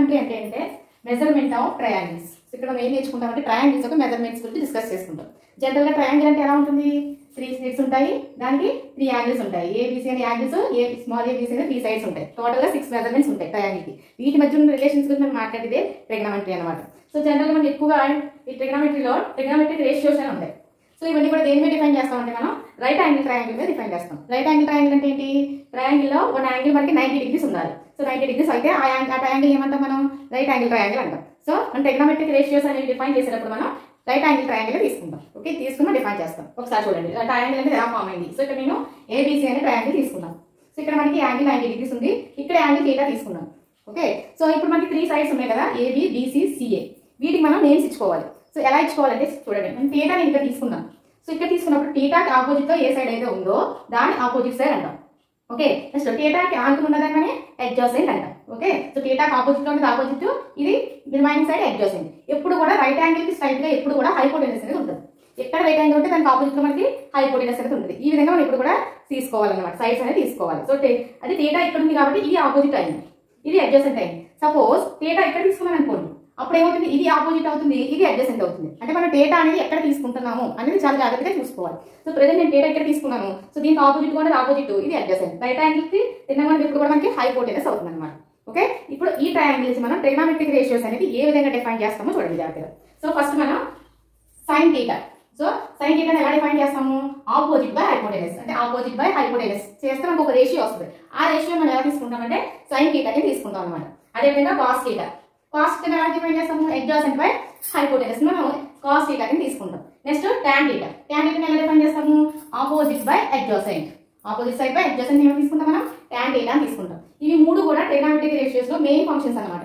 Trigonometry అంటే measurement of triangles. ఇక్కడ మనం ఏం నేర్చుకుంటామంటే ట్రయాంగిల్స్ యొక్క మెజర్మెంట్స్ గురించి డిస్కస్ చేసుకుంటాం. జనరల్గా ట్రయాంగిల్ అంటే ఎలా ఉంటుంది? 3 సైడ్స్ ఉంటాయి, దానికి 3 యాంగిల్స్ ఉంటాయి. ఏబీసీ అనే యాంగిల్స్, స్మాల్ ఏబీసీ అనే 3 సైడ్స్ ఉంటాయి. టోటల్గా 6 మెజర్మెంట్స్ ఉంటాయి ట్రయాంగిల్కి. వీటి మధ్య ఉన్న రిలేషన్స్ గురించి మనం మాట్లాడితే ట్రిగ్నోమెట్రీ అనమాట. సో జనరల్గా మనం ఎక్కువగా ఈ ట్రిగ్నోమెట్రిక్ రేషియోస్ అని ఉంటాయి. సో ఇవన్నీ కూడా దేని మీద డిఫైన్ చేస్తామంటే మనం రైట్ యాంగిల్ ట్రయాంగిల్ మీద డిఫైన్ చేస్తాం. రైట్ యాంగిల్ ట్రయాంగిల్ అంటే ఏంటి? ట్రయాంగిల్లో ఒక యాంగిల్ మనకి 90 డిగ్రీస్ ఉండాలి. సో 90 డిగ్రీస్ అయితే ఆ ట్రయాంగిల్ ఏమంటాం మనం? రైట్ యాంగిల్ ట్రయాంగిల్ అంటాం. సో మన ట్రిగ్నోమెట్రిక్ రేషియోస్ అనేవి డిఫైన్ చేసేటప్పుడు మనం రైట్ యాంగిల్ ట్రయాంగిల్ తీసుకుంటాం. ఓకే, తీసుకుని డిఫైన్ చేస్తాం. ఒకసారి చూడండి ట్రయాంగిల్ అనేది ఎలా ఫామ్ అయింది. సో ఇక్కడ నేను ఏబీసీ అనే ట్రయాంగిల్ తీసుకున్నాం. సో ఇక్కడ మనకి యాంగిల్ 90 డిగ్రీస్ ఉంది, ఇక్కడ యాంగిల్ θ తీసుకున్నాం. ఓకే, సో ఇప్పుడు మనకి 3 సైడ్స్ ఉన్నాయి కదా, ఏబి, బీసీ, సిఏ. వీటికి మనం నేమ్స్ ఇచ్చుకోవాలి. సో ఎలా ఇచ్చుకోవాలంటే చూడండి, మనం θ నేను ఇక్కడ తీసుకున్నాను. సో ఇక్కడ తీసుకున్నప్పుడు θకి ఆపోజిట్ తో ఏ సైడ్ అయితే ఉందో దాని ఆపోజిట్ సైడ్ అంటాం. ఓకే, నెక్స్ట్ θకి ఆనుకుని ఉన్నదాన్ని అడ్జాసెంట్ అంటాం. ఓకే, సో θకి ఆపోజిట్ లో ఉన్నది ఆపోజిట్, ఇది రిమైనింగ్ సైడ్ అడ్జాసెంట్. ఎప్పుడు కూడా రైట్ యాంగిల్ కి స్ట్రైట్ గా ఎప్పుడు కూడా హైపోటెనస్ అనేది ఉంటుంది. ఎక్కడ రైట్ యాంగిల్ ఉంటే దానికి ఆపోజిట్ లో మనకి హైపోటెనస్ అనేది ఉంటుంది. ఈ విధంగా మనం ఇప్పుడు కూడా తీసుకోవాలన్నమాట, సైడ్స్ అనేది తీసుకోవాలి. సో అది θ ఇక్కడ ఉంది కాబట్టి ఇది ఆపోజిట్ అయింది, ఇది అడ్జాసెంట్ అయింది. సపోజ్ θ ఇక్కడ తీసుకున్నాను అనుకోండి, అప్పుడు ఏమవుతుంది? ఇది ఆపోజిట్ అవుతుంది, ఇది అడ్జసెంట్ అవుతుంది. అంటే మనం డేటా అనేది ఎక్కడ తీసుకుంటున్నాము అనేది చాలా జాగ్రత్తగా చూసుకోవాలి. సో ప్రెజెంట్ నేను డేటా ఇక్కడ తీసుకున్నాను, సో దీనికి ఆపోజిట్ కూడా ఆపోజిట్, ఇది అడ్జసెంట్. రైట్ యాంగిల్ కి తిన్నగా ఇప్పుడు కూడా మనకి హైపోటెనస్ అవుతుంది అనమాట. ఓకే, ఇప్పుడు ఈ ట్రయాంగిల్స్ మనం ట్రిగ్నోమెట్రిక్ రేషియోస్ అనేది ఏ విధంగా డిఫైన్ చేస్తామో చూడండి జాగ్రత్తగా. సో ఫస్ట్ మనం సైన్ θ. సో సైన్ θ ఎలా డిఫైన్ చేస్తాము? Opposite by hypotenuse. అంటే ఆపోజిట్ బై హైపోటెనస్ చేస్తే మనకు ఒక రేషియో వస్తుంది. ఆ రేషియో మనం ఎలా తీసుకుంటామంటే సైన్ θని తీసుకుంటాం అనమాట. అదేవిధంగా కాస్ θ. కాస్ θ ఎలా డిఫైన్ చేస్తాము? అడ్జాసెంట్ బై హైపోటెనస్ మనం కాస్ θని తీసుకుంటాం. Next tan θ. టాన్ θని ఎలా డిఫైన్ చేస్తాము? Opposite by adjacent. Opposite side by adjacent ఏమో తీసుకుంటాం మనం? టాన్ θ అని తీసుకుంటాం. ఇవి మూడు కూడా ట్రిగ్నోమెట్రిక్ రేషియోస్ లో మెయిన్ ఫంక్షన్స్ అనమాట.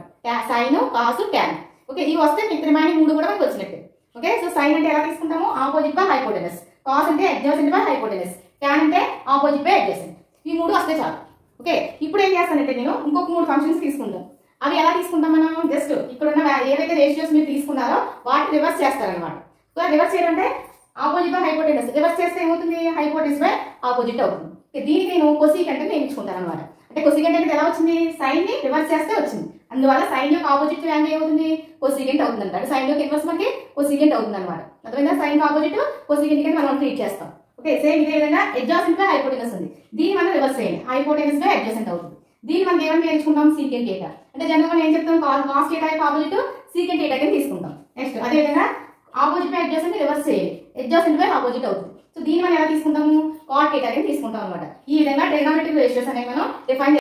Sine, cos, tan. ఓకే, ఇవి వస్తే రిమైనింగ్ మూడు కూడా మనకు వచ్చినట్టు. ఓకే, సో సైన్ అంటే ఎలా తీసుకుంటాము? Opposite by hypotenuse. కాస్ అంటే అడ్జాసెంట్ బై హైపోటెనస్. టాన్ అంటే ఆపోజిట్ బై అడ్జాసెంట్. ఈ మూడు వస్తే చాలు. ఓకే, ఇప్పుడు ఏం చేస్తానంటే నేను ఇంకొక 3 ఫంక్షన్స్ తీసుకుంటాను. అవి ఎలా తీసుకుంటాం మనం? జస్ట్ ఇక్కడ ఉన్న ఏవైతే రేషియోస్ మీరు తీసుకున్నారో వాటిని రివర్స్ చేస్తారనమాట. సో రివర్స్ చేయాలంటే ఆపోజిట్ బై హైపోటెనస్. రివర్స్ చేస్తే ఏమవుతుంది? హైపోటెనస్ బై ఆపోజిట్ అవుతుంది. దీనికి నేను కొసీకెంట్ అని నేర్చుకుంటాను అనమాట. అంటే కొసీకెంట్ అనేది ఎలా వచ్చింది? సైన్ ని రివర్స్ చేస్తే వచ్చింది. అందువల్ల సైన్ యొక్క ఆపోజిట్ యాంగిల్ ఏమవుతుంది? కొసీకెంట్ అవుతుంది అనమాట. సైన్ యొక్క ఇన్వర్స్ మనకి కొసీకెంట్ అవుతుంది అనమాట. అర్థమైందా? సైన్ ఆపోజిట్ కొసీకెంట్ కింద మనం ట్రీట్ చేస్తాం. ఓకే, సేమ్ ఇదే విధంగా అడ్జాసెంట్ బై హైపోటెనస్ ఉంది, దీన్ని మనం రివర్స్ చేయండి, హైపోటెనస్ బై అడ్జాసెంట్ అవుతుంది. దీన్ని మనం ఏమని నేర్చుకుంటాం? సీకెంట్ θ. అంటే జనరల్గా మనం ఏం చెప్తాం? కాస్ θ యొక్క ఆపోజిట్ సీకెంట్ θ కింద తీసుకుంటాం. నెక్స్ట్ అదే విధంగా ఆపోజిట్ బై అడ్జాసెంట్ రివర్స్ చేయాలి, అడ్జాసెంట్ బై ఆపోజిట్ అవుతుంది. సో దీన్ని మనం ఎలా తీసుకుంటాము? కాట్ θ కింద తీసుకుంటాం అనమాట. ఈ విధంగా ట్రిగ్నోమెట్రిక్ రేషియోస్ అనేవి మనం డిఫైన్